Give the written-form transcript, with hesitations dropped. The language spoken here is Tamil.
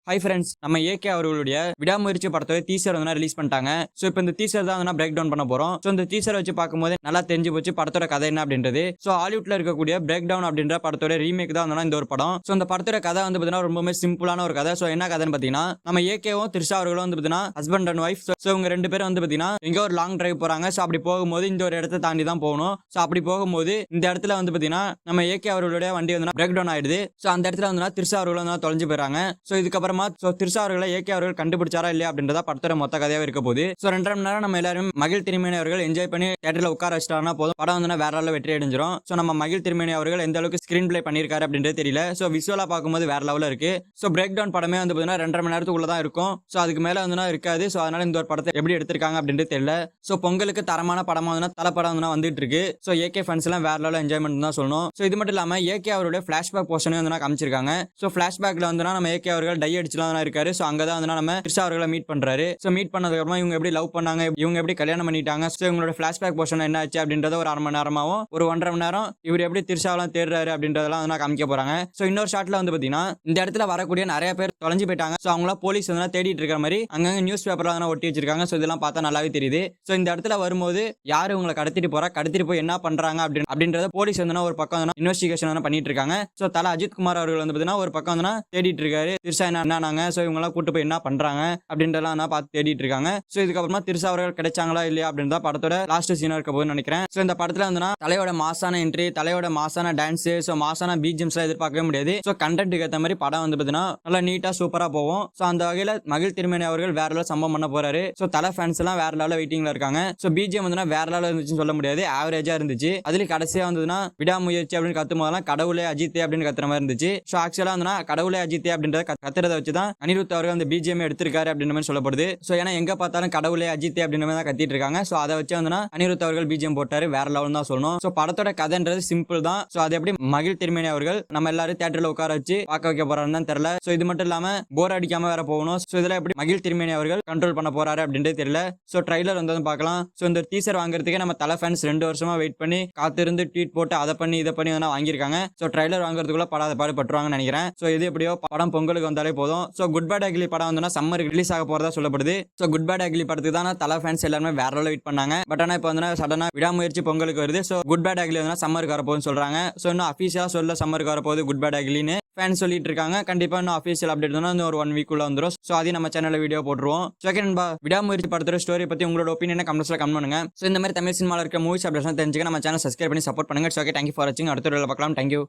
ஹை ஃப்ரெண்ட்ஸ், நம்ம ஏகே அவர்களுடைய விடாமுயற்சி படத்தோட டீசர் வந்து ரிலீஸ் பண்ணிட்டாங்க. ஸோ இப்போ இந்த டீசர் தான் வந்து பிரேக் டவுன் பண்ண போறோம். ஸோ இந்த டீசர் வச்சு பார்க்கும்போது நல்லா தெரிஞ்சு போச்சு படத்தோட கதை என்ன அப்படின்றது. ஸோ ஹாலிவுட்ல இருக்கக்கூடிய பிரேக் டவுன் அப்படின்ற படத்தோட ரீமேக் தான் வந்து இந்த ஒரு படம். ஸோ இந்த படத்தோட கதை வந்து பார்த்தீங்கன்னா ரொம்பவே சிம்பிளான ஒரு கதை. ஸோ என்ன கதைன்னு பார்த்தீங்கன்னா, நம்ம ஏகேவும் த்ரிஷா அவர்களும் வந்து பார்த்தீங்கன்னா ஹஸ்பண்ட் அண்ட் ஒய்ஃப். ஸோ இவங்க ரெண்டு பேரும் வந்து பார்த்தீங்கன்னா எங்க ஒரு லாங் டிரைவ் போறாங்க. ஸோ அப்படி போகும்போது இந்த ஒரு இடத்தை தாண்டி தான் போகணும். ஸோ அப்படி போகும்போது இந்த இடத்துல வந்து பார்த்தீங்கன்னா நம்ம ஏகே அவர்களுடைய வண்டி வந்து பிரேக் டவுன் ஆயிடுது. ஸோ அந்த இடத்துல வந்து த்ரிஷா அவர்களும் வந்து தொலைஞ்சு போயிறாங்க. ஸோ இதுக்கப்புறமா த்ரிஷா அவர்களை ஏகே அவர்கள் கண்டுபிடிச்சாரா இல்லையா அப்படின்றத படத்தோட மொத்த கதையாவே இருக்க போகுது. ஸோ 2.5 மணி நேரம் நம்ம எல்லாரும் மகிழ் திருமேனி அவர்கள் என்ஜாய் பண்ணி தியேட்டர்ல உட்கார வச்சிட்டாங்கன்னா போதும், படம் வந்து வேற லெவலில் வெற்றி அடைஞ்சிரும். ஸோ நம்ம மகிழ் திருமேனி அவர்கள் எந்த அளவுக்கு ஸ்கிரீன் பிளே பண்ணியிருக்காரு அப்படின்றது தெரியல. ஸோ விசுவலா பார்க்கும்போது வேற லெவலில் இருக்கு. ஸோ பிரேக் டவுன் படமே வந்து பார்த்தீங்கன்னா 2.5 மணி நேரத்துக்குள்ள தான் இருக்கும். ஸோ அதுக்கு மேல வந்து இருக்காது. ஸோ அதனால இந்த ஒரு படத்தை எப்படி எடுத்திருக்காங்க அப்படின்றது தெரியல. ஸோ பொங்கலுக்கு தரமான படமா வந்து தலை படம் வந்து வந்துட்டு இருக்கு. ஸோ ஏகே ஃபேன்ஸ் எல்லாம் வேற லெவலில் என்ஜாய்மெண்ட் தான் சொல்லணும். ஸோ இது மட்டும் இல்லாம ஏகே அவருடைய பிளாஷ்பேக் போர்ஷனே வந்து காமிச்சிருக்காங்க. ஸோ பிளாஷ்பேக்ல வந்து நம்ம ஏகே அவர்கள் டை அடிச்சுலாம் இருக்காரு. ஸோ அங்கதான் வந்து நம்ம த்ரிஷா அவர்களை மீட் பண்றாரு. ஸோ மீட் பண்ணதுக்கு அப்புறமா இவங்க எப்படி லவ் பண்ணாங்க, இவங்க எப்படி கல்யாணம் பண்ணிட்டாங்க, ஸோ இவங்களோட பிளாஷ்பேக் போர்ஷன் என்ன ஆச்சு அப்படின்றத ஒரு 1/2 மணி நேரமாவும் ஒரு 1.5 மணி நேரம் இவர் எப்படி த்ரிஷாவெல்லாம் தேடுறாரு அப்படின்றதெல்லாம் வந்து காமிக்க போறாங்க. ஸோ இன்னொரு ஷாட்ல வந்து பாத்தீங்கன்னா இந்த இடத்துல வரக்கூடிய நிறைய பேர் தொலைஞ்சு போயிட்டாங்க. ஸோ அவங்கள போலீஸ் வந்து தேடிட்டு இருக்கிற மாதிரி அங்கங்க நியூஸ் பேப்பர்லாம் ஒட்டி வச்சிருக்காங்க. ஸோ இதெல்லாம் பார்த்தா நல்லாவே தெரியுது. ஸோ இந்த இடத்துல வரும்போது யாரு உங்களை கடத்திட்டு போறா, கடத்திட்டு போய் என்ன பண்றாங்க அப்படின்றத போலீஸ் வந்து ஒரு பக்கம் இன்வெஸ்டிகேஷன் வந்து பண்ணிட்டு இருக்காங்க. ஸோ தல அஜித் குமார் அவர்கள் வந்து பாத்தீங்கன்னா ஒரு பக்கம் வந்து தேடிட்டு இருக்காரு. த்ரிஷா என்னன்னாங்க, ஸோ இவங்க எல்லாம் கூட்டு போய் என்ன பண்றாங்க அப்படின்றலாம் பார்த்து தேடிட்டு இருக்காங்க. ஸோ இதுக்கப்புறமா த்ரிஷா அவர்கள் கிடைச்சாங்களா இல்லையா அப்படின்றத படத்தோட லாஸ்ட் சீனா இருக்க போது நினைக்கிறேன். ஸோ இந்த படத்துல வந்து தலையோட மாசான என்ட்ரி, தலையோட மாசான டான்ஸ், ஸோ மாசான பிஜிஎம்ஸ் எதிர்பார்க்கவே முடியாது. ஸோ கண்டென்ட்டுக்கு ஏற்ற மாதிரி படம் வந்து பாத்தீங்கன்னா நல்லா நீட்டா சூப்பரா போகும். ஸோ அந்த வகையில மகிழ் திருமேனி அவர்கள் வேற லெவல் சம்பவம் பண்ண போறாரு. ஸோ தலை ஃபேன்ஸ் எல்லாம் வேற லெவல் வெயிட்டிங்ல இருக்காங்க. ஸோ பிஜிஎம் வந்து வேற லெவல் இருந்துச்சுன்னு சொல்ல முடியாது, ஆவரேஜா இருந்துச்சு. அதுல கடைசியா வந்ததுன்னா விடாமுயற்சி அப்படின்னு கத்தும் போதெல்லாம் கடவுளே அஜித்தே அப்படின்னு கத்துற மாதிரி இருந்துச்சு. ஸோ ஆக்சுவலா வந்து கடவுளே அஜித்தே அப்படின்றத கத்துறத வச்சுதான் அனிருத் அவர்கள் அந்த பிஜிஎம் எடுத்திருக்காரு அப்படின்ற மாதிரி சொல்லப்படுது. ஸோ ஏன்னா எங்க பார்த்தாலும் கடவுளே அஜித்தே அப்படின்ற மாதிரி தான் கத்திட்டு இருக்காங்க. ஸோ அதை வச்சு வந்து அனிருத் அவர்கள் பிஜிஎம் போட்டாரு, வேற லெவல் தான் சொல்லணும். ஸோ படத்தோட கதைன்றது சிம்பிள் தான். ஸோ அது எப்படி மகிழ் திருமேனி அவர்கள் நம்ம எல்லாரும் தியேட்டர்ல உட்கார வச்சு பார்க்க வைக்க போறாருன்னு தான் தெரியல. ஸோ இது மட்டும் இல்லாம போர் அடிக்காம வேற போகணும். ஸோ இதுல எப்படி மகிழ் திருமேனி அவர்கள் கண்ட்ரோல் பண்ண போறாரு அப்படின்றது தெரியல. ஸோ ட்ரைலர் வந்து பார்க்கலாம். ஸோ இந்த டீசர் வாங்குறதுக்கே நம்ம தலை ஃபேன்ஸ் 2 வருஷமா வெயிட் பண்ணி காத்திருந்து ட்வீட் போட்டு அதை பண்ணி இதை பண்ணி வாங்கியிருக்காங்க. ஸோ ட்ரைலர் வாங்குறதுக்குள்ள படாத பாடுபட்டுருவாங்கன்னு நினைக்கிறேன். ஸோ இது எப்படியோ படம் பொங்கலுக்கு வந்தாலே போதும். ஸோ குட் பேட் அக்லி படம் வந்து சம்மர் ரிலீஸ் ஆக போறதா சொல்லப்படுது. ஸோ குட் பேட் அக்லி படத்துக்கு தான் தலை ஃபேன்ஸ் எல்லாருமே வேற லெவலில் வெயிட் பண்ணாங்க. பட் ஆனால் இப்போ வந்து சடனா விடாமுயற்சி பொங்கலுக்கு வருது. ஸோ குட் பேட் அக்லி வந்து சம்மருக்கு வரப்போகுதுன்னு சொல்றாங்க. ஸோ இன்னும் அஃபீஷியலா சொல்ல சம்மருக்கு வரப்போகுது குட் பேட் அக்லின்னு ஃபேன்ஸ் சொல்லிட்டு இருக்காங்க. கண்டிப்பா இன்னும் அஃபீஷியல் அப்டேட் வந்து ஒரு 1 வீக் உள்ள வந்துடும். ஸோ அதையும் நம்ம சேனல்ல வீடியோ போட்டுருவோம். செகண்ட் விடாமுயற்சி படத்தோட ஸ்டோரி பத்தி உங்களோட ஒப்பீனியன் கமெண்ட்ஸ்ல கமெண்ட் பண்ணுங்க. ஸோ இந்த மாதிரி தமிழ் சினிமாவில் இருக்க மூவிஸ் அப்டேட்ஸ் தெரிஞ்சுக்க நம்ம சேனல் சப்ஸ்கிரைப் பண்ணி சப்போர்ட் பண்ணுங்க. ஓகே, தேங்க்யூ ஃபார் வாட்சிங். அடுத்த வீடியோல பார்க்கலாம். தேங்க்யூ.